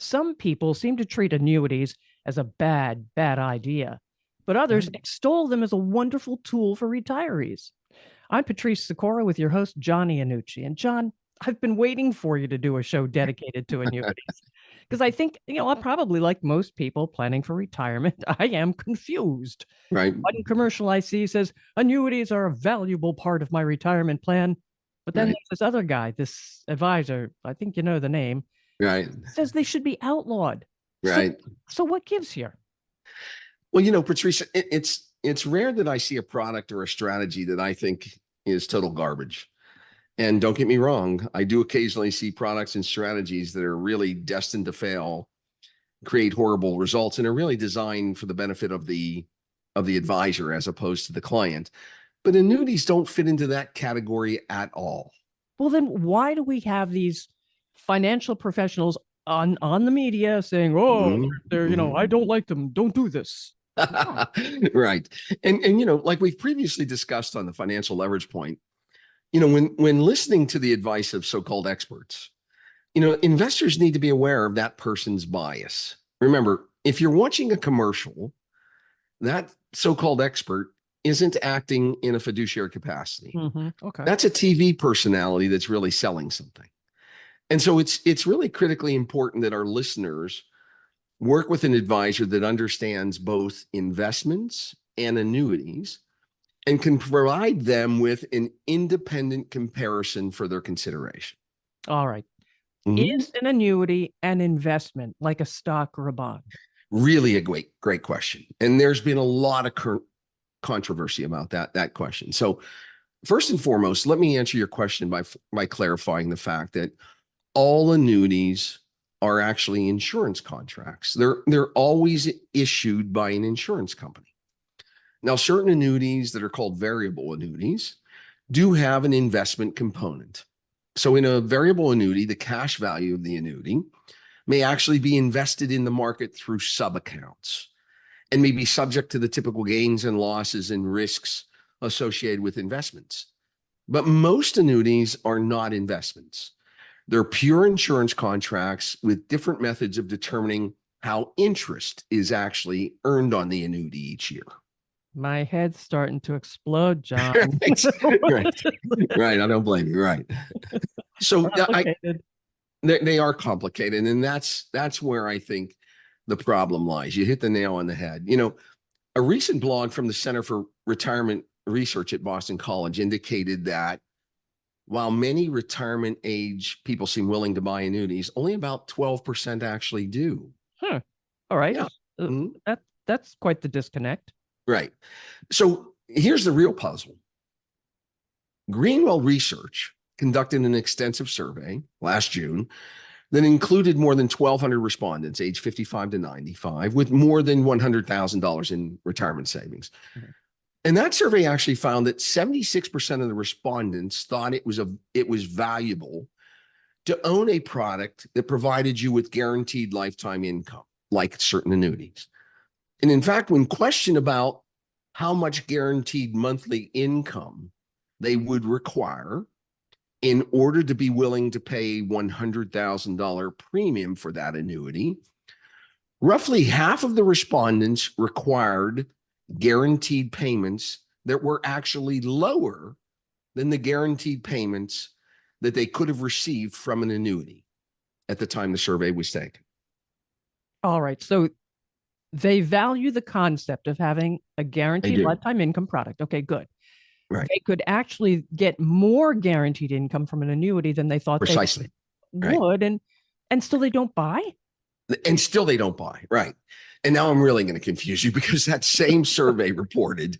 Some people seem to treat annuities as a bad idea, but others Right. extol them as a wonderful tool for retirees. I'm Patrice Sikora with your host, John Iannucci. And John, I've been waiting for you to do a show dedicated to annuities because I think, I'm probably like most people planning for retirement. I am confused. Right. One commercial I see says annuities are a valuable part of my retirement plan. But then Right. there's this other guy, this advisor, I think you know the name, Right. says they should be outlawed. So, Right. so what gives here? Well, Patricia, it's rare that I see a product or a strategy that I think is total garbage. And don't get me wrong, I do occasionally see products and strategies that are really destined to fail, create horrible results, and are really designed for the benefit of the advisor as opposed to the client. But annuities don't fit into that category at all. Well, then why do we have these financial professionals on the media saying, "Oh, Mhm. they're I Mhm. don't like them. Don't do this." Why? Right. And like we've previously discussed on the financial leverage point, when listening to the advice of so-called experts, investors need to be aware of that person's bias. Remember, if you're watching a commercial, that so-called expert isn't acting in a fiduciary capacity. Okay. That's a TV personality that's really selling something. And so it's really critically important that our listeners work with an advisor that understands both investments and annuities and can provide them with an independent comparison for their consideration. All right. Mhm. Is an annuity an investment like a stock or a bond? Really a great question. And there's been a lot of controversy about that question. So first and foremost, let me answer your question by clarifying the fact that all annuities are actually insurance contracts. They're always issued by an insurance company. Now, certain annuities that are called variable annuities do have an investment component. So in a variable annuity, the cash value of the annuity may actually be invested in the market through sub-accounts and may be subject to the typical gains and losses and risks associated with investments. But most annuities are not investments. They're pure insurance contracts with different methods of determining how interest is actually earned on the annuity each year. My head's starting to explode, John. Right, right, right. I don't blame you. Right. So Complicated. they are complicated, and that's where I think the problem lies. You hit the nail on the head. A recent blog from the Center for Retirement Research at Boston College indicated that while many retirement age people seem willing to buy annuities, only about 12% actually do. Huh. All right. Yeah. Mhm. That's quite the disconnect. Right. So here's the real puzzle. Greenwell Research conducted an extensive survey last June that included more than 1,200 respondents aged 55 to 95 with more than $100,000 in retirement savings. Mhm. And that survey actually found that 76% of the respondents thought it was valuable to own a product that provided you with guaranteed lifetime income, like certain annuities. And in fact, when questioned about how much guaranteed monthly income they would require in order to be willing to pay $100,000 premium for that annuity, roughly half of the respondents required guaranteed payments that were actually lower than the guaranteed payments that they could have received from an annuity at the time the survey was taken. All right. So they value the concept of having a They guaranteed do. lifetime income product. Okay, good. Right. They could actually get more guaranteed income from an annuity than they thought they Precisely. Right. would, and still they don't buy. And still they don't buy. Right. And now I'm really going to confuse you because that same survey reported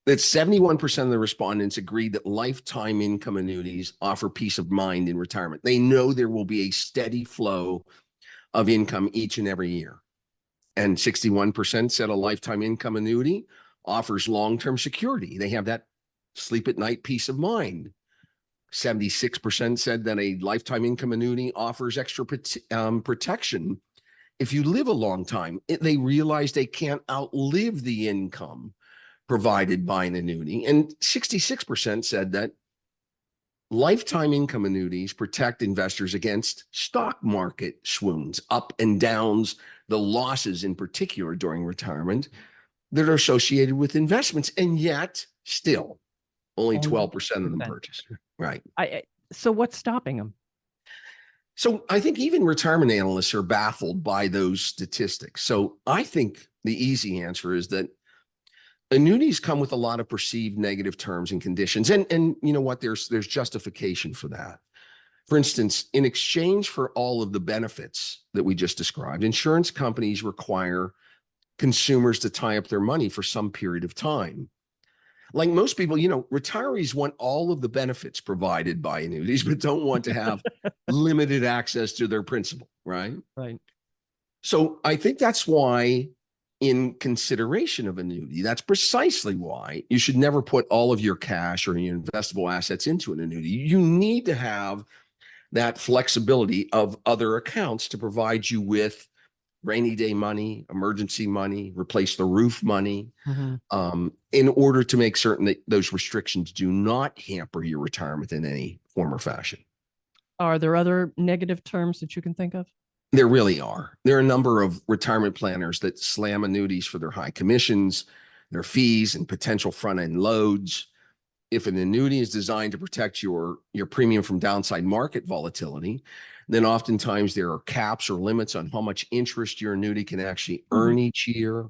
that 71% of the respondents agreed that lifetime income annuities offer peace of mind in retirement. They know there will be a steady flow of income each and every year. And 61% said a lifetime income annuity offers long-term security. They have that sleep at night peace of mind. 76% said that a lifetime income annuity offers extra protection. If you live a long time, they realize they can't outlive the income provided by an annuity. And 66% said that Lifetime income annuities protect investors against stock market swoons, up and downs, the losses in particular during retirement that are associated with investments. And yet, still, only Only 12% of them 12%. purchase. Right. So what's stopping them? So I think even retirement analysts are baffled by those statistics. So I think the easy answer is that annuities come with a lot of perceived negative terms and conditions. And you know what? There's justification for that. For instance, in exchange for all of the benefits that we just described, insurance companies require consumers to tie up their money for some period of time. Like most people, retirees want all of the benefits provided by annuities, but don't want to have limited access to their principal, right? Right. So I think that's why, in consideration of annuity, that's precisely why you should never put all of your cash or your investable assets into an annuity. You need to have that flexibility of other accounts to provide you with rainy day money, emergency money, replace the roof money, in order to make certain that those restrictions do not hamper your retirement in any form or fashion. Are there other negative terms that you can think of? There really are. There are a number of retirement planners that slam annuities for their high commissions, their fees, and potential front-end loads. If an annuity is designed to protect your premium from downside market volatility, then oftentimes there are caps or limits on how much interest your annuity can actually earn each year.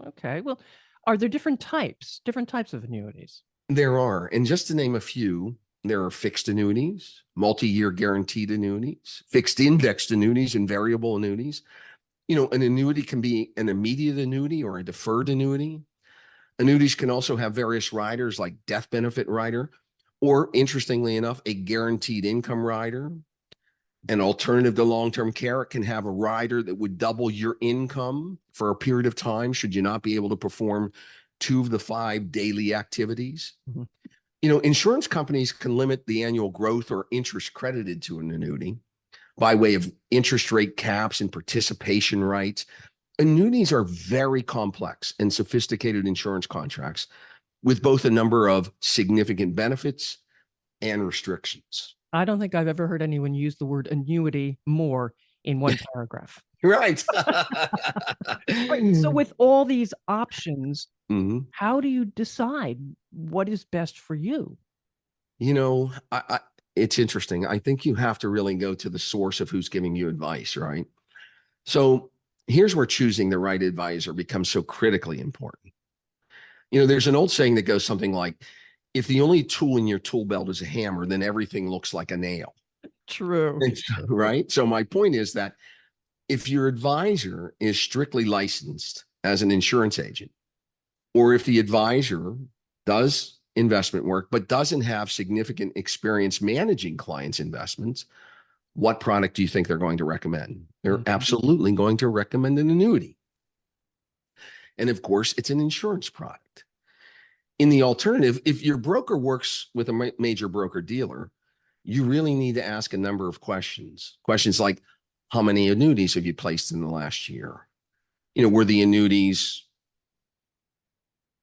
Okay. Well, are there different types of annuities? There are. And just to name a few, there are fixed annuities, multi-year guaranteed annuities, fixed indexed annuities, and variable annuities. An annuity can be an immediate annuity or a deferred annuity. Annuities can also have various riders like death benefit rider, or interestingly enough, a guaranteed income rider. An alternative to long-term care, it can have a rider that would double your income for a period of time should you not be able to perform 2 of the 5 daily activities. Insurance companies can limit the annual growth or interest credited to an annuity by way of interest rate caps and participation rights. Annuities are very complex and sophisticated insurance contracts with both a number of significant benefits and restrictions. I don't think I've ever heard anyone use the word annuity more in one paragraph. Right. Right. So with all these options, Mhm. how do you decide what is best for you? It's interesting. I think you have to really go to the source of who's giving you advice, right? So here's where choosing the right advisor becomes so critically important. There's an old saying that goes something like, if the only tool in your tool belt is a hammer, then everything looks like a nail. True. Right? So my point is that if your advisor is strictly licensed as an insurance agent, or if the advisor does investment work but doesn't have significant experience managing clients' investments, what product do you think they're going to recommend? They're absolutely going to recommend an annuity. And of course, it's an insurance product. In the alternative, if your broker works with a major broker dealer, you really need to ask a number of questions. Questions like, how many annuities have you placed in the last year? Were the annuities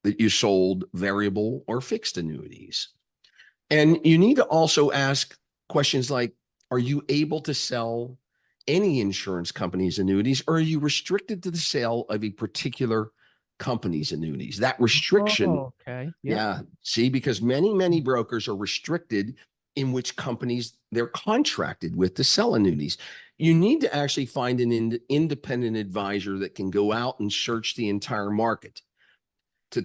that you sold variable or fixed annuities? And you need to also ask questions like, are you able to sell any insurance company's annuities, or are you restricted to the sale of a particular company's annuities? That restriction. Oh, okay. Yeah. See, because many brokers are restricted in which companies they're contracted with to sell annuities. You need to actually find an independent advisor that can go out and search the entire market to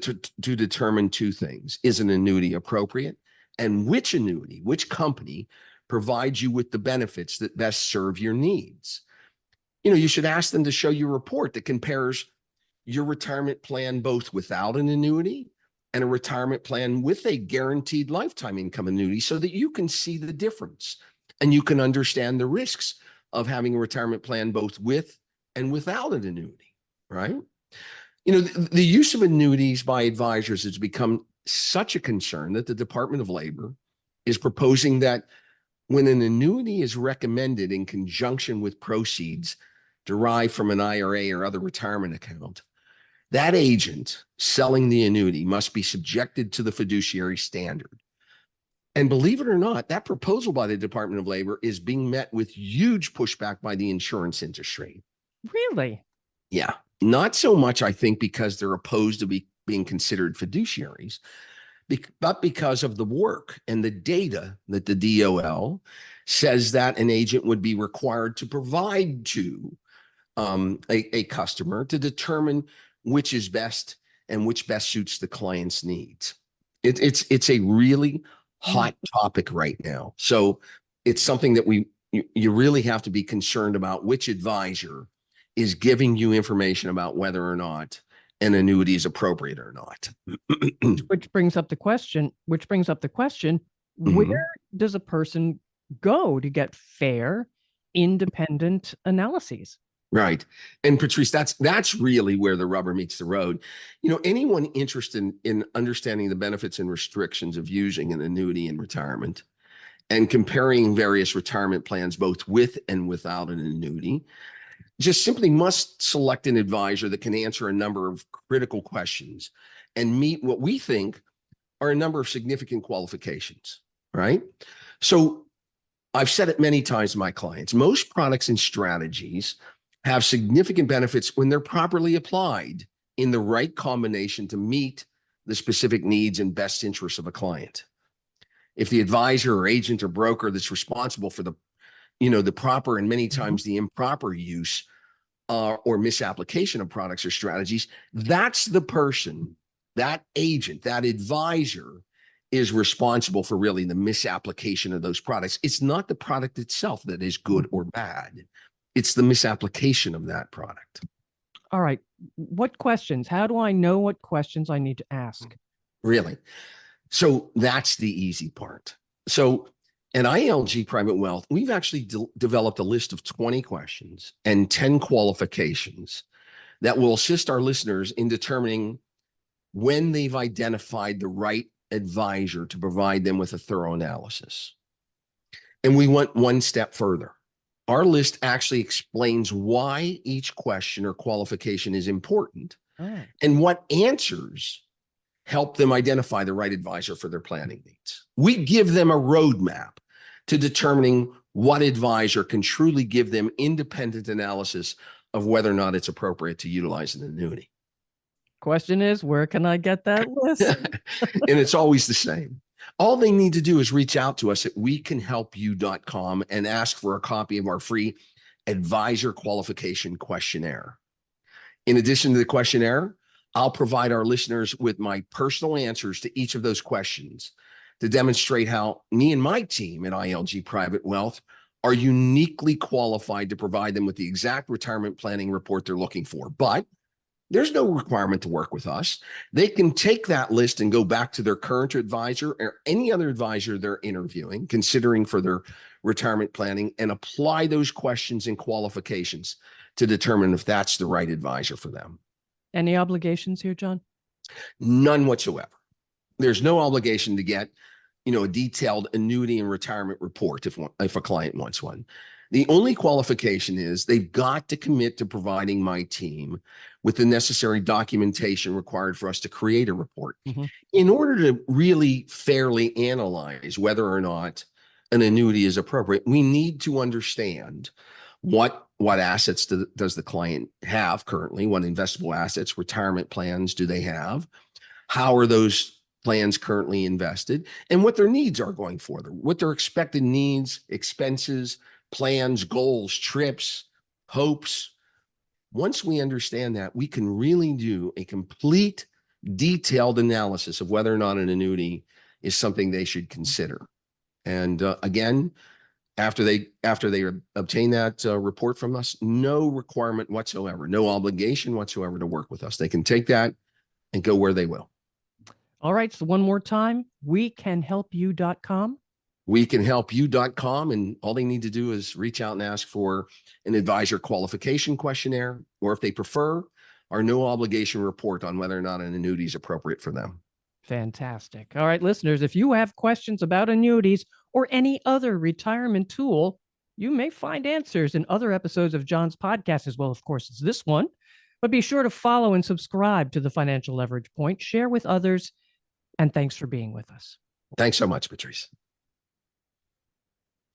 determine 2 things. Is an annuity appropriate? And which annuity, which company provides you with the benefits that best serve your needs? You should ask them to show you a report that compares your retirement plan both without an annuity and a retirement plan with a guaranteed lifetime income annuity, so that you can see the difference and you can understand the risks of having a retirement plan both with and without an annuity, right? The use of annuities by advisors has become such a concern that the Department of Labor is proposing that when an annuity is recommended in conjunction with proceeds derived from an IRA or other retirement account, that agent selling the annuity must be subjected to the fiduciary standard. And believe it or not, that proposal by the Department of Labor is being met with huge pushback by the insurance industry. Really? Yeah. Not so much, I think, because they're opposed to being considered fiduciaries, but because of the work and the data that the DOL says that an agent would be required to provide to a customer to determine which is best and which best suits the client's needs. It's a really hot topic right now. So it's something that you really have to be concerned about which advisor is giving you information about whether or not an annuity is appropriate or not. Which brings up the question, where Mhm. does a person go to get fair, independent analyses? Right. And Patrice, that's really where the rubber meets the road. Anyone interested in understanding the benefits and restrictions of using an annuity in retirement and comparing various retirement plans, both with and without an annuity, just simply must select an advisor that can answer a number of critical questions and meet what we think are a number of significant qualifications, right? So I've said it many times to my clients, most products and strategies have significant benefits when they're properly applied in the right combination to meet the specific needs and best interests of a client. If the advisor or agent or broker that's responsible for the proper and many times the improper use or misapplication of products or strategies, that's the person, that agent, that advisor is responsible for really the misapplication of those products. It's not the product itself that is good or bad. It's the misapplication of that product. All right. What questions? How do I know what questions I need to ask? Really. So that's the easy part. So at ILG Private Wealth, we've actually developed a list of 20 questions and 10 qualifications that will assist our listeners in determining when they've identified the right advisor to provide them with a thorough analysis. And we went one step further. Our list actually explains why each question or qualification is important and what answers help them identify the right advisor for their planning needs. We give them a roadmap to determining what advisor can truly give them independent analysis of whether or not it's appropriate to utilize an annuity. Question is, where can I get that list? And it's always the same. All they need to do is reach out to us at wecanhelpyou.com and ask for a copy of our free advisor qualification questionnaire. In addition to the questionnaire, I'll provide our listeners with my personal answers to each of those questions to demonstrate how me and my team at ILG Private Wealth are uniquely qualified to provide them with the exact retirement planning report they're looking for. But there's no requirement to work with us. They can take that list and go back to their current advisor or any other advisor they're interviewing, considering for their retirement planning, and apply those questions and qualifications to determine if that's the right advisor for them. Any obligations here, John? None whatsoever. There's no obligation to get, a detailed annuity and retirement report if a client wants one. The only qualification is they've got to commit to providing my team with the necessary documentation required for us to create a report. In order to really fairly analyze whether or not an annuity is appropriate, we need to understand what assets does the client have currently, what investable assets, retirement plans do they have, how are those plans currently invested, and what their needs are going forward, what their expected needs, expenses, plans, goals, trips, hopes. Once we understand that, we can really do a complete, detailed analysis of whether or not an annuity is something they should consider. And again, after they obtain that report from us, no requirement whatsoever, no obligation whatsoever to work with us. They can take that and go where they will. All right. So one more time, wecanhelpyou.com. Wecanhelpyou.com. And all they need to do is reach out and ask for an advisor qualification questionnaire, or if they prefer, our no obligation report on whether or not an annuity is appropriate for them. Fantastic. All right, listeners, if you have questions about annuities or any other retirement tool, you may find answers in other episodes of John's podcast as well. Of course, it's this one. But be sure to follow and subscribe to the Financial Leverage Point, share with others, and thanks for being with us. Thanks so much, Patrice.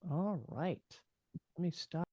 All right. Let me stop.